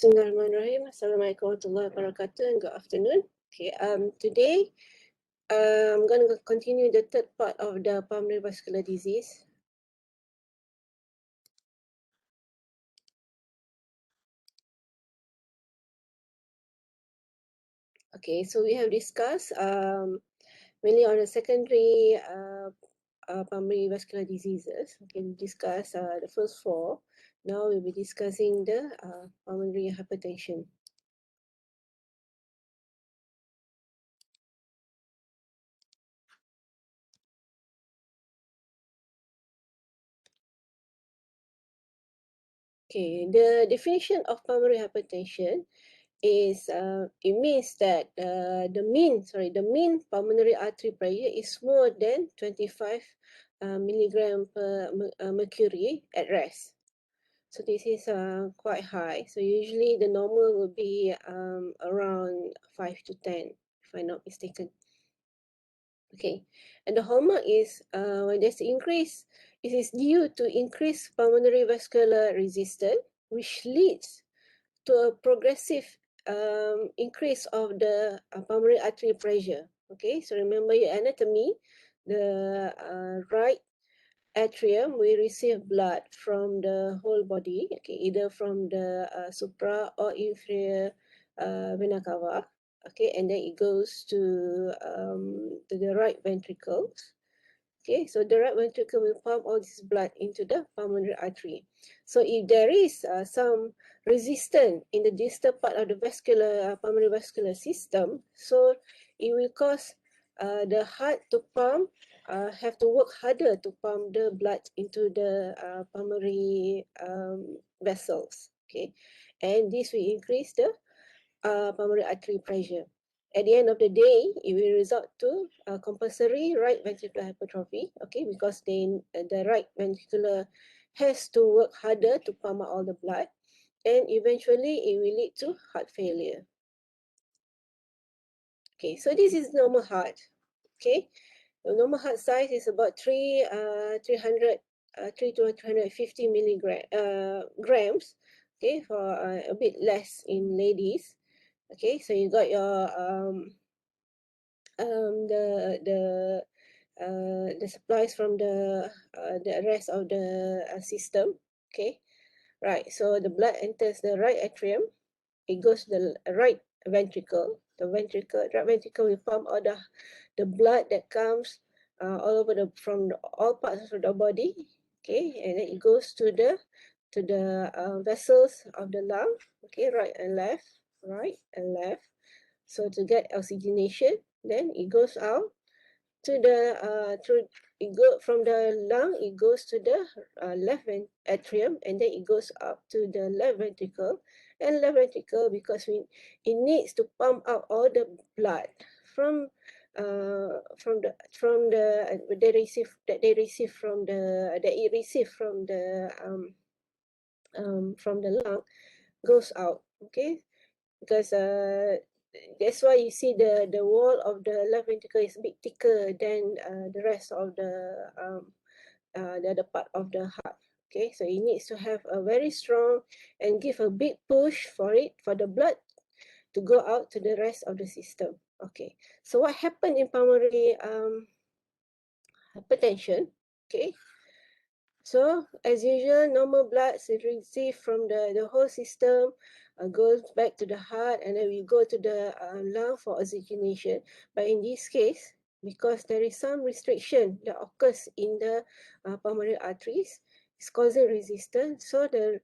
Bismillahirrahmanirrahim. Assalamualaikum warahmatullahi wabarakatuh and good afternoon. Okay, today I'm going to continue the third part of the pulmonary vascular disease. Okay, so we have discussed mainly on the secondary pulmonary vascular diseases. Okay, we discussed the first four. Now we'll be discussing the pulmonary hypertension. Okay, the definition of pulmonary hypertension is it means that the mean pulmonary artery pressure is more than 25 milligram per mercury at rest. So this is quite high. So usually the normal will be around 5 to 10, if I'm not mistaken. Okay, and the hallmark is when there's increase, it is due to increased pulmonary vascular resistance, which leads to a progressive increase of the pulmonary artery pressure. Okay, so remember your anatomy, the right atrium will receive blood from the whole body, okay, either from the supra or inferior vena cava, okay, and then it goes to the right ventricle. Okay, so the right ventricle will pump all this blood into the pulmonary artery. So if there is some resistance in the distal part of the vascular pulmonary vascular system, so it will cause the heart to pump, have to work harder to pump the blood into the pulmonary vessels. Okay, and this will increase the pulmonary artery pressure. At the end of the day, it will result to compulsory right ventricular hypertrophy, okay, because then the right ventricular has to work harder to pump out all the blood, and eventually it will lead to heart failure. Okay, so this is normal heart. Okay, the normal heart size is about 3 to 350 grams. Okay, for a bit less in ladies. Okay, so you got your the supplies from the rest of the system. Okay, right. So the blood enters the right atrium. It goes to the right ventricle. The right ventricle will pump all the blood that comes all over from all parts of the body. Okay, and then it goes to the vessels of the lung. Okay, right and left, right and left. So to get oxygenation, then it goes out to the through it go from the lung, it goes to the left atrium, and then it goes up to the left ventricle. And left ventricle, because it needs to pump out all the blood from they receive from the lung, goes out. Okay, because that's why you see the wall of the left ventricle is a bit thicker than the rest of the other part of the heart. Okay, so it needs to have a very strong and give a big push for the blood to go out to the rest of the system. Okay, so what happened in pulmonary hypertension? Okay, so as usual, normal blood is received from the whole system, goes back to the heart, and then we go to the lung for oxygenation. But in this case, because there is some restriction that occurs in the pulmonary arteries, it's causing resistance. So the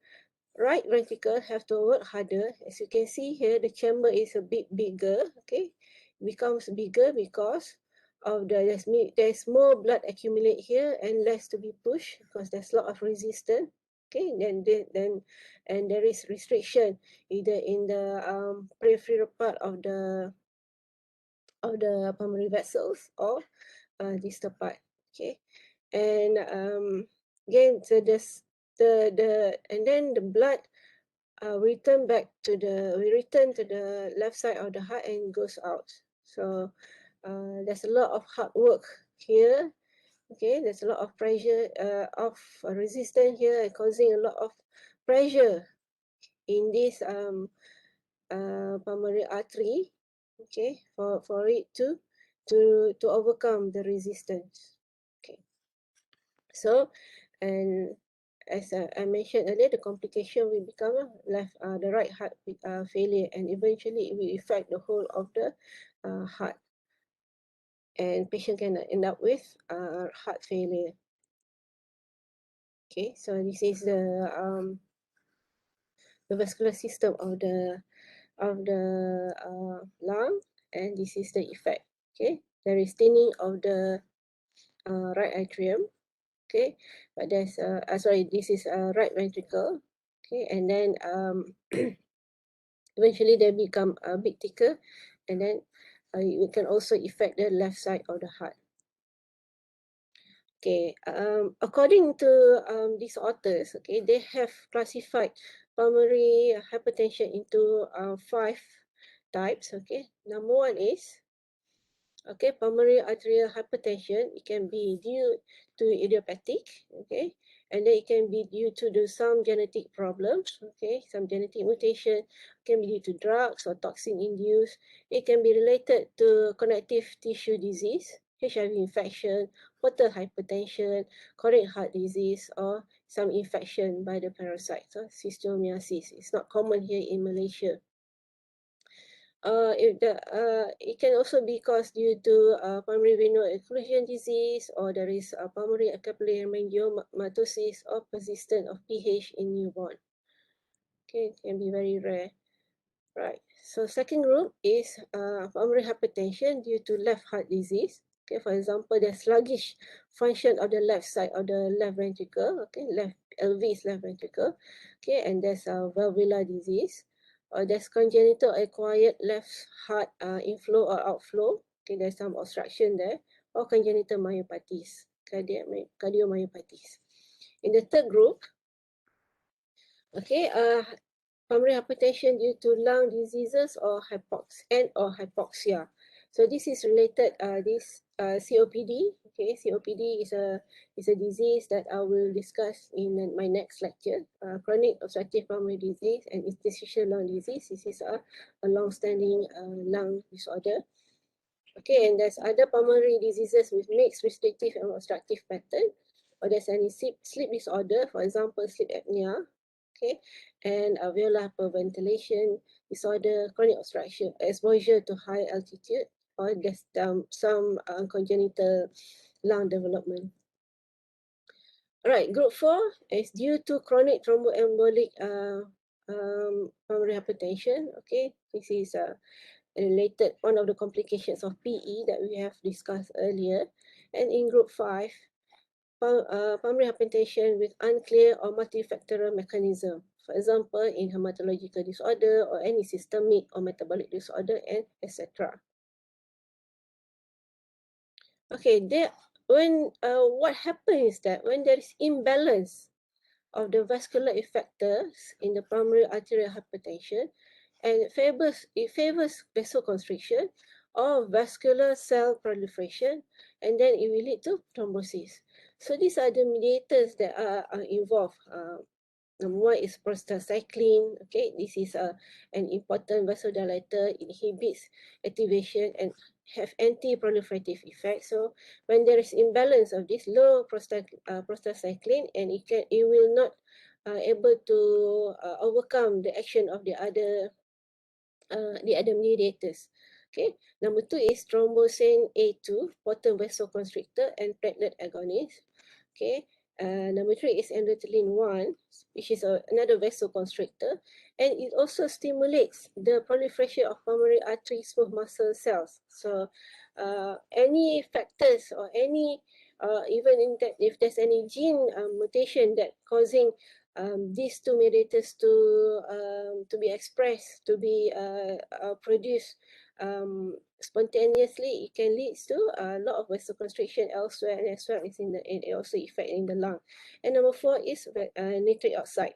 right ventricle have to work harder. As you can see here, the chamber is a bit bigger. Okay, it becomes bigger because of there's more blood accumulate here and less to be pushed because there's a lot of resistance. Okay, and there is restriction either in the peripheral part of the pulmonary vessels or distal part. Okay, and again, so this and then the blood return to the left side of the heart and goes out. So there's a lot of hard work here. Okay, there's a lot of pressure of resistance here, causing a lot of pressure in this pulmonary artery, okay, for it to overcome the resistance. Okay, so and as I mentioned earlier, the complication will become the right heart failure, and eventually it will affect the whole of the heart, and patient can end up with heart failure. Okay, so this is the vascular system of the lung, and this is the effect. Okay, there is thinning of the right atrium. Okay, but there's sorry, this is right ventricle. Okay, and then eventually they become a bit thicker, and then it can also affect the left side of the heart. Okay, according to these authors, okay, they have classified pulmonary hypertension into 5 types. Okay, number 1 is pulmonary arterial hypertension. It can be due to idiopathic, okay, and then it can be due to some genetic problems, okay, some genetic mutation. It can be due to drugs or toxin induced. It can be related to connective tissue disease, HIV infection, portal hypertension, chronic heart disease, or some infection by the parasites, or cystiomyces. It's not common here in Malaysia. It can also be caused due to primary venous occlusion disease, or there is pulmonary capillary angiomatosis, or persistent of PH in newborn. Okay, it can be very rare. Right. So second group is pulmonary hypertension due to left heart disease. Okay, for example, the sluggish function of the left side of the left ventricle. Okay, left LV is left ventricle. Okay, and there's a valvular disease. Or there's congenital acquired left heart inflow or outflow. Okay, there's some obstruction there. Or congenital myopathies, cardiomyopathies. In the third group, okay, pulmonary hypertension due to lung diseases or hypoxia. So this is related this COPD. Okay, COPD is a disease that I will discuss in my next lecture. Chronic obstructive pulmonary disease and interstitial lung disease. This is a long-standing lung disorder. Okay, and there's other pulmonary diseases with mixed restrictive and obstructive pattern, or there's any sleep disorder, for example, sleep apnea. Okay, and alveolar hyperventilation disorder, chronic obstruction, exposure to high altitude, or there's some congenital lung development. All right, group 4 is due to chronic thromboembolic pulmonary hypertension. Okay, this is related one of the complications of PE that we have discussed earlier. And in group 5, pulmonary hypertension with unclear or multifactorial mechanism. For example, in hematological disorder or any systemic or metabolic disorder, and etc. Okay, what happens is that when there is imbalance of the vascular effectors in the pulmonary arterial hypertension, and it favors vasoconstriction or vascular cell proliferation, and then it will lead to thrombosis. So these are the mediators that are involved. Number 1 is prostacyclin. Okay, this is an important vasodilator. It inhibits activation and have anti-proliferative effect. So when there is imbalance of this low prostacyclin, and it will not able to overcome the action of the other mediators. Okay, number 2 is thrombosin A2, potent vasoconstrictor and platelet agonist. Okay, number 3 is endothelin 1, which is another vasoconstrictor, and it also stimulates the proliferation of pulmonary artery smooth muscle cells. So any factors or any even in that, if there's any gene mutation that causing these two mediators to be expressed, to be produced spontaneously, it can lead to a lot of vasoconstriction elsewhere, and as well as it also affect in the lung. And number 4 is nitric oxide.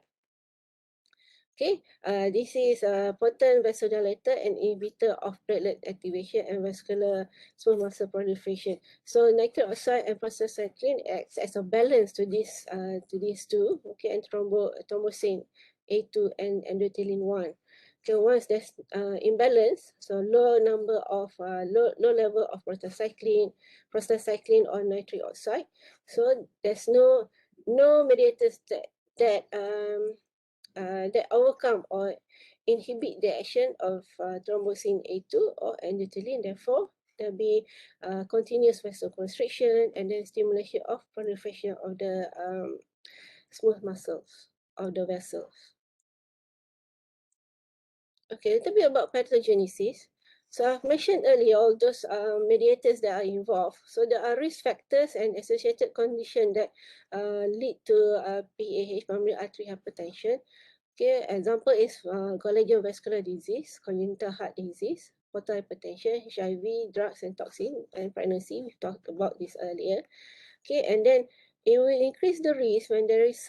Okay, this is a potent vasodilator and inhibitor of platelet activation and vascular smooth muscle proliferation. So nitric oxide and prostacyclin acts as a balance to these two. Okay, and thrombosin A2 and endothelin-1. Okay, once there's imbalance, so low level of prostacyclin or nitric oxide, so there's no mediators that overcome or inhibit the action of thrombosin A2 or endothelin. Therefore, there'll be continuous vasoconstriction and then stimulation of proliferation of the smooth muscles of the vessels. Okay, a little bit about pathogenesis. So I've mentioned earlier all those mediators that are involved. So there are risk factors and associated conditions that lead to PAH, pulmonary artery hypertension. Okay, example is collagen vascular disease, congenital heart disease, portal hypertension, HIV, drugs and toxin, and pregnancy. We talked about this earlier. Okay, and then it will increase the risk when there is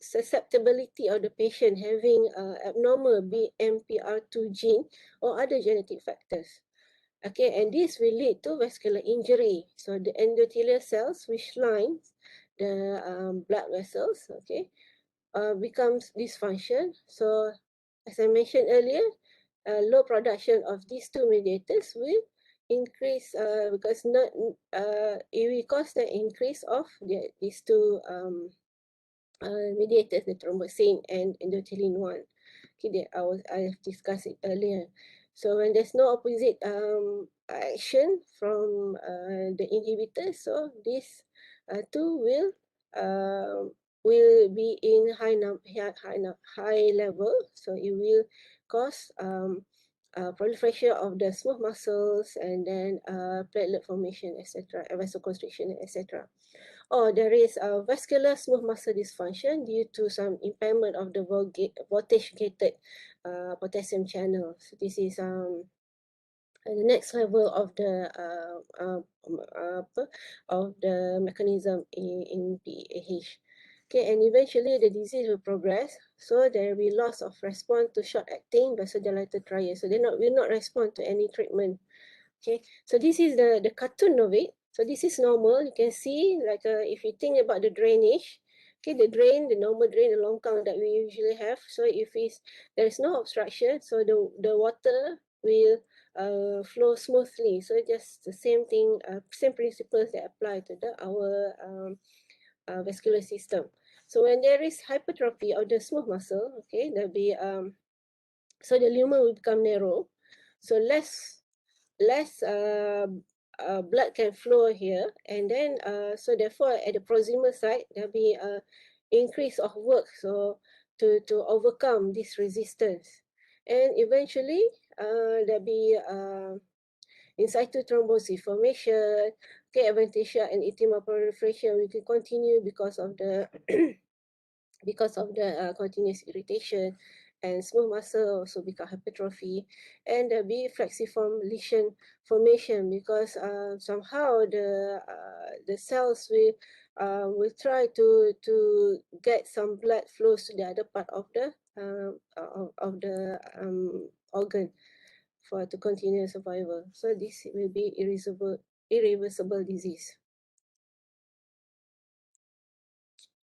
susceptibility of the patient having abnormal BMPR2 gene or other genetic factors. Okay, and this will lead to vascular injury. So the endothelial cells which lines the blood vessels, okay, becomes dysfunction. So as I mentioned earlier, low production of these two mediators will increase because not it will cause the increase of these two mediators, the thrombosin and endothelin-1. Okay, I have discussed it earlier. So when there's no opposite action from the inhibitor, so these two will be in high level. So it will cause proliferation of the smooth muscles and then platelet formation, etc., vasoconstriction, etc. Or there is a vascular smooth muscle dysfunction due to some impairment of the voltage-gated potassium channel. So this is the next level of the mechanism in PAH. Okay, and eventually the disease will progress. So there will be loss of response to short-acting vasodilator trials. So they will not respond to any treatment. Okay, so this is the cartoon of it. So this is normal. You can see, like if you think about the drainage, okay, the normal drain, the longkang that we usually have. So if there is no obstruction, so the water will flow smoothly. So just the same thing, same principles that apply to our vascular system. So when there is hypertrophy of the smooth muscle, okay, there'll be so the lumen will become narrow. So less blood can flow here, and then so therefore at the proximal side there'll be a increase of work so to overcome this resistance, and eventually there'll be in situ thrombosis formation, okay, adventitia and edema proliferation will continue because of the continuous irritation, and smooth muscle also become hypertrophy, and there'll be flexiform lesion formation because somehow the cells will try to get some blood flows to the other part of the organ to continue survival. So this will be irreversible disease.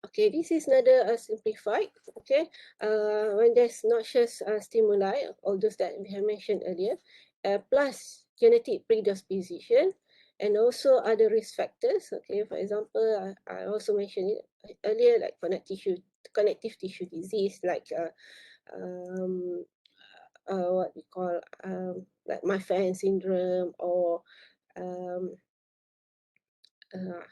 Okay, this is another simplified. Okay, when there's noxious stimuli, all those that we have mentioned earlier, plus genetic predisposition, and also other risk factors. Okay, for example, I also mentioned it earlier, like connective tissue disease, like what we call like Marfan syndrome, or um, uh,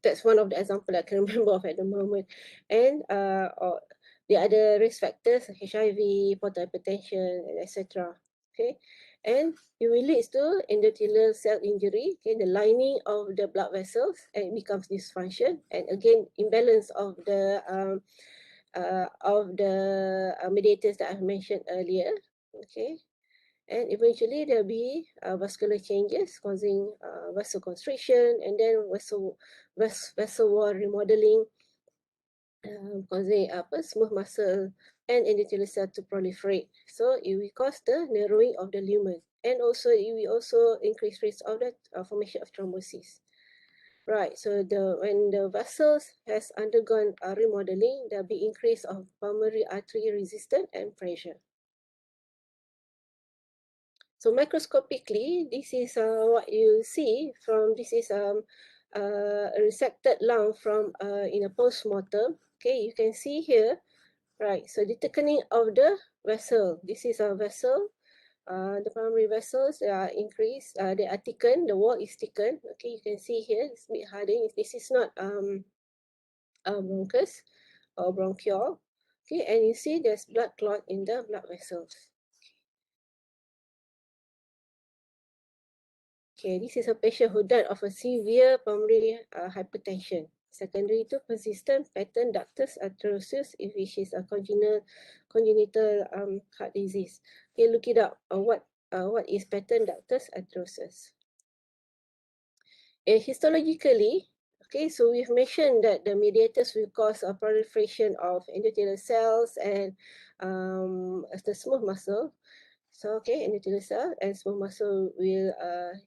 that's one of the example I can remember of at the moment. And or the other risk factors, HIV, portal hypertension, etc. Okay, and it will lead to endothelial cell injury. Okay, the lining of the blood vessels, and it becomes dysfunction, and again imbalance of the mediators that I've mentioned earlier. Okay, and eventually there'll be vascular changes causing vasoconstriction, and then vessel wall remodeling, causing smooth muscle and endothelial cell to proliferate. So it will cause the narrowing of the lumen, and also it will also increase risk of the formation of thrombosis. Right, so when the vessels has undergone remodeling, there'll be increase of pulmonary artery resistance and pressure. So microscopically, this is what you see from this is a resected lung from in a post-mortem. Okay, you can see here, right? So the thickening of the vessel. This is a vessel. The primary vessels they are increased. They are thickened. The wall is thickened. Okay, you can see here it's a bit hardened. This is not bronchus or bronchiole. Okay, and you see there's blood clot in the blood vessels. Okay, this is a patient who died of a severe pulmonary hypertension. Secondary to persistent patent ductus arteriosus, which is a congenital heart disease. Okay, look it up. What is patent ductus arteriosus? Histologically, okay, so we've mentioned that the mediators will cause a proliferation of endothelial cells and the smooth muscle. So, okay, endothelial cell and smooth muscle will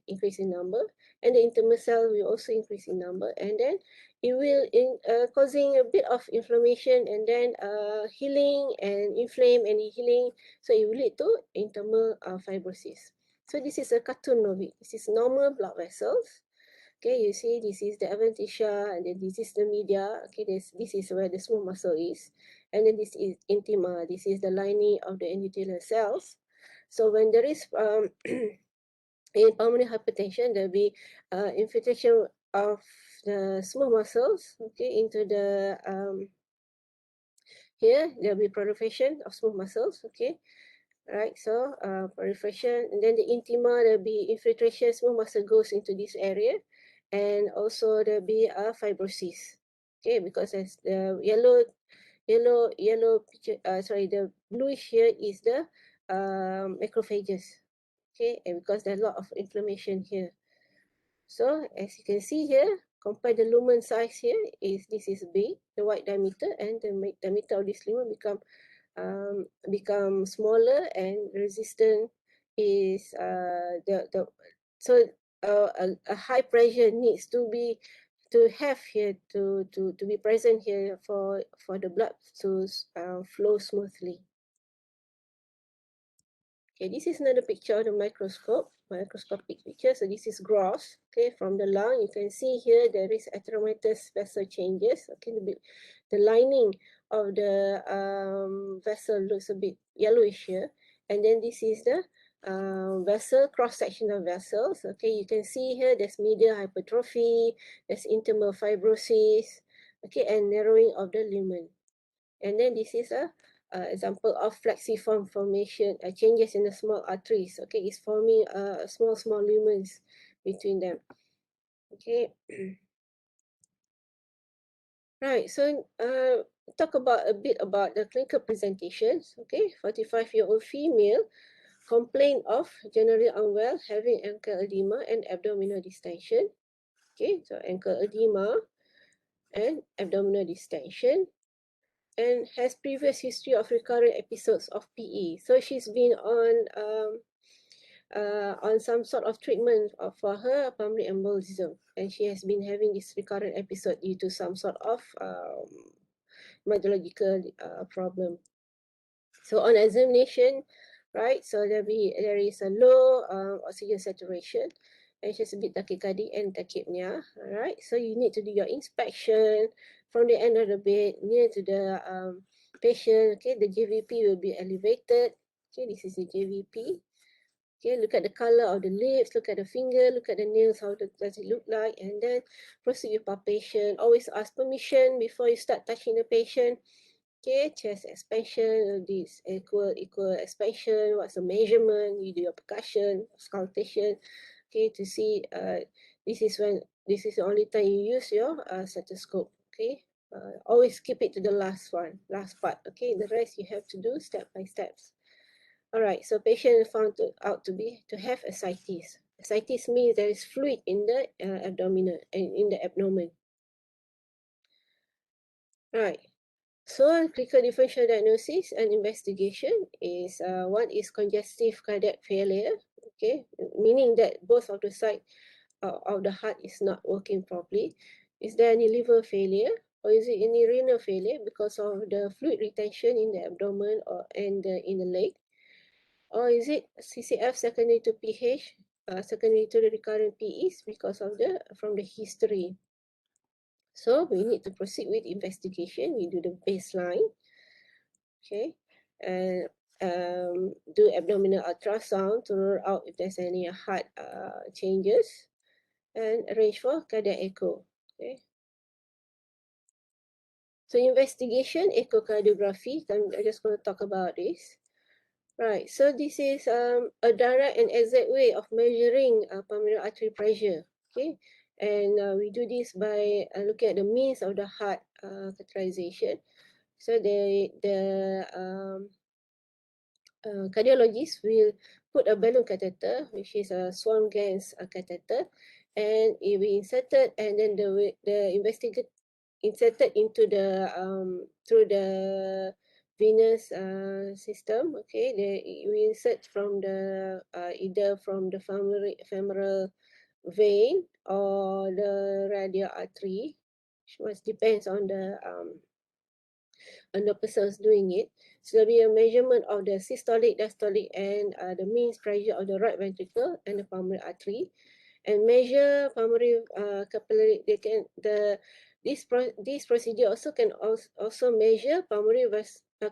increase in number, and the intimal cell will also increase in number, and then it will causing a bit of inflammation, and then healing and inflame and healing. So it will lead to intimal fibrosis. So this is a cartoon of it. This is normal blood vessels. Okay, you see this is the adventitia and then this is the media. Okay, this is where the smooth muscle is. And then this is intima. This is the lining of the endothelial cells. So when there is in pulmonary hypertension, there will be infiltration of the smooth muscles, okay, into the here there will be proliferation of smooth muscles, okay. Right, so proliferation, and then the intima, there'll be infiltration, smooth muscle goes into this area, and also there'll be a fibrosis. Okay, because as the yellow picture, sorry, the bluish here is the macrophages. Okay, and because there's a lot of inflammation here. So as you can see here, compare the lumen size here is this is big, the white diameter, and the diameter of this lumen become smaller, and resistance is the so a high pressure needs to have here to be present here for the blood to flow smoothly. Okay, this is another picture of the microscopic picture. So this is gross. Okay, from the lung, you can see here there is atheromatous vessel changes. Okay, the lining of the vessel looks a bit yellowish here. And then this is the vessel, cross-sectional vessels. Okay, you can see here there's medial hypertrophy, there's intimal fibrosis, okay, and narrowing of the lumen. And then this is a example of flexiform formation, changes in the small arteries. Okay, it's forming small lumens between them. Okay. Right, so talk about a bit about the clinical presentations. Okay, 45-year-old female complained of generally unwell, having ankle edema and abdominal distension. Okay, so ankle edema and abdominal distension, and has previous history of recurrent episodes of PE. So she's been on some sort of treatment for her pulmonary embolism, and she has been having this recurrent episode due to some sort of methodological problem. So on examination, right, so there is a low oxygen saturation, and she's a bit tachycardia and tachypnea. All right, so you need to do your inspection from the end of the bed near to the patient. Okay, the JVP will be elevated. Okay, this is the JVP. Okay, look at the color of the lips, look at the finger, look at the nails, how does it look like, and then proceed with palpation. Always ask permission before you start touching the patient. Okay, chest expansion, this equal expansion, what's the measurement, you do your percussion, auscultation, okay, to see, this is the only time you use your stethoscope, okay. Always keep it to the last part, okay, the rest you have to do step by steps. All right, so patient found out to have ascites. Ascites means there is fluid in the abdominal and in the abdomen. Right. So clinical differential diagnosis and investigation is one is congestive cardiac failure. Okay, meaning that both of the side of the heart is not working properly? Is there any liver failure, or is it any renal failure because of the fluid retention in the abdomen or in the leg? Or is it CCF secondary to PH, secondary to the recurrent PEs because of from the history? So we need to proceed with investigation. We do the baseline, okay, and do abdominal ultrasound to rule out if there's any heart changes, and arrange for cardiac echo. Okay. So investigation, echocardiography. I'm just going to talk about this. Right. So this is a direct and exact way of measuring pulmonary artery pressure. Okay. And we do this by looking at the means of the heart catheterization. So cardiologist will put a balloon catheter, which is a swan gas catheter, and it will be inserted, and then the investigator inserted into the through the venous system. Okay, we insert from the either from the femoral vein or the radial artery, which depends on the person's doing it. So there'll be a measurement of the systolic, diastolic, and the mean pressure of the right ventricle and the pulmonary artery, and measure pulmonary capillary. This procedure also can also measure pulmonary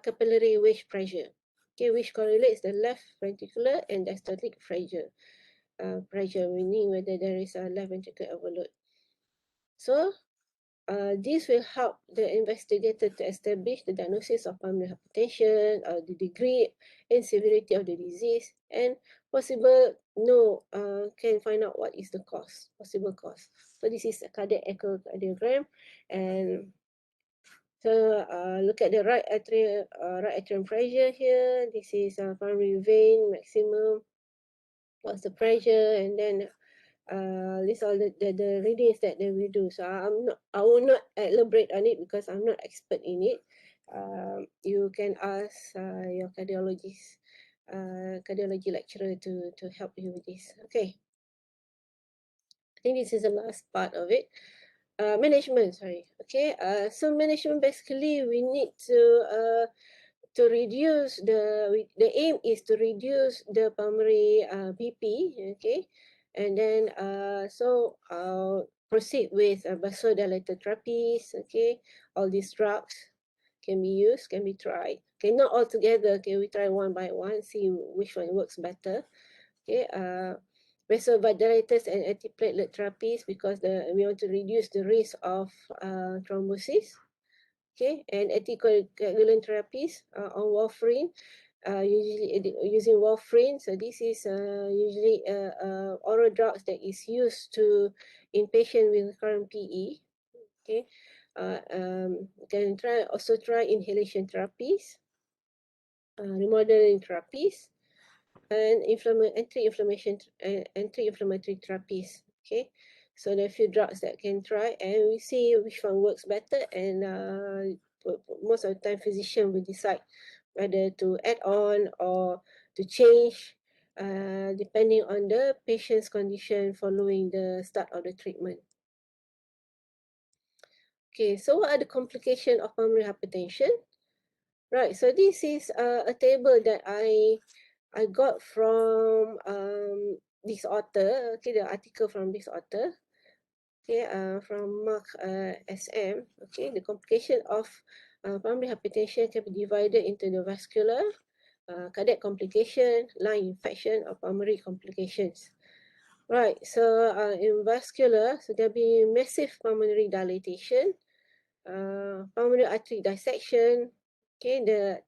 capillary wedge pressure, okay, which correlates the left ventricular and diastolic pressure, meaning whether there is a left ventricular overload. So this will help the investigator to establish the diagnosis of pulmonary hypertension, the degree and severity of the disease, and can find out what is the possible cause. So this is a cardiac echocardiogram, and so look at the right atrium pressure here. This is pulmonary vein maximum. What's the pressure, and then these are the readings that they will do. So I will not elaborate on it because I'm not expert in it. You can ask your cardiology lecturer to help you with this. Okay, I think this is the last part of it. Management, sorry. Okay, so management, basically we need to reduce the aim is to reduce the pulmonary BP, okay, and then proceed with vasodilator therapies, okay. All these drugs can be used, can be tried, okay, not all together, okay, we try one by one, see which one works better, okay. Vasodilators and antiplatelet therapies, because we want to reduce the risk of thrombosis, okay, and anticoagulant therapies on warfarin, usually using warfarin. So this is usually oral drugs that is used in patients with recurrent PE. Okay, can also try inhalation therapies, remodeling therapies, and anti-inflammatory therapies. Okay, so there are a few drugs that can try, and we see which one works better, and most of the time physician will decide whether to add on or to change depending on the patient's condition following the start of the treatment. Okay, so what are the complications of pulmonary hypertension? Right, so this is a table that I got from this author, okay, the article from this author, okay, from Mark SM. Okay, the complication of pulmonary hypertension can be divided into the vascular, cardiac complication, lung infection, or pulmonary complications. Right, so in vascular, so there'll be massive pulmonary dilatation, pulmonary artery dissection, okay,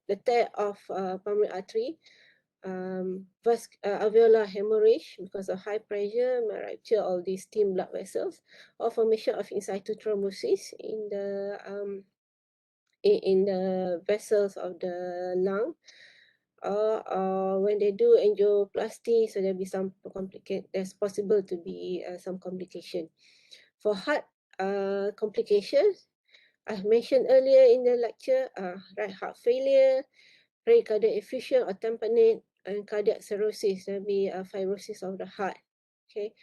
the tear of pulmonary artery, alveolar hemorrhage because of high pressure, may rupture all these thin blood vessels, or formation of in situ thrombosis in the vessels of the lung, or when they do angioplasty, so there'll be some there's possible to be some complication. For heart complications, I've mentioned earlier in the lecture, right heart failure, pericardial effusion or tamponade, and cardiac cirrhosis. There'll be a fibrosis of the heart. Okay,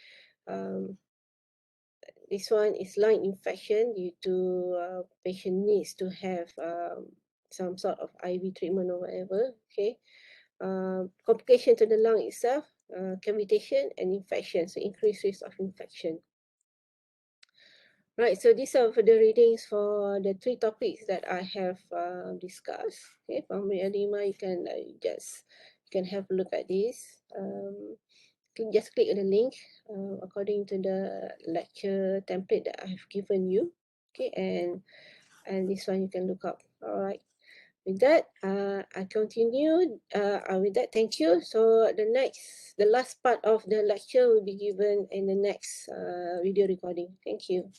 This one is lung infection due to patient needs to have some sort of IV treatment or whatever. Okay, complication to the lung itself, cavitation and infection, so increased risk of infection. Right, so these are for the readings for the 3 topics that I have discussed. Okay, pulmonary edema, you can you can have a look at this. Just click on the link according to the lecture template that I have given you. Okay, and this one you can look up. All right. With that, I continue. With that, thank you. So the last part of the lecture will be given in the next video recording. Thank you.